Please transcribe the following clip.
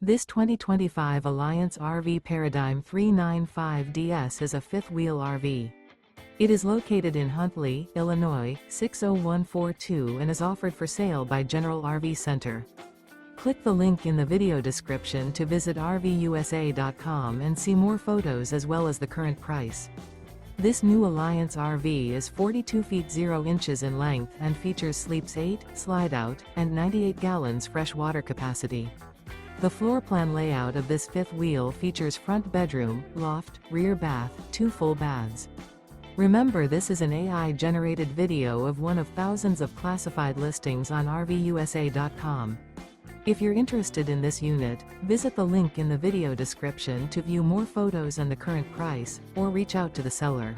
This 2025 Alliance RV Paradigm 395DS is a fifth-wheel RV. It is located in Huntley, Illinois, 60142 and is offered for sale by General RV Center. Click the link in the video description to visit RVUSA.com and see more photos as well as the current price. This new Alliance RV is 42 feet 0 inches in length and features sleeps 8, slide-out, and 98 gallons fresh water capacity. The floor plan layout of this fifth wheel features front bedroom, loft, rear bath, 2 full baths. Remember, this is an AI-generated video of one of thousands of classified listings on RVUSA.com. If you're interested in this unit, visit the link in the video description to view more photos and the current price, or reach out to the seller.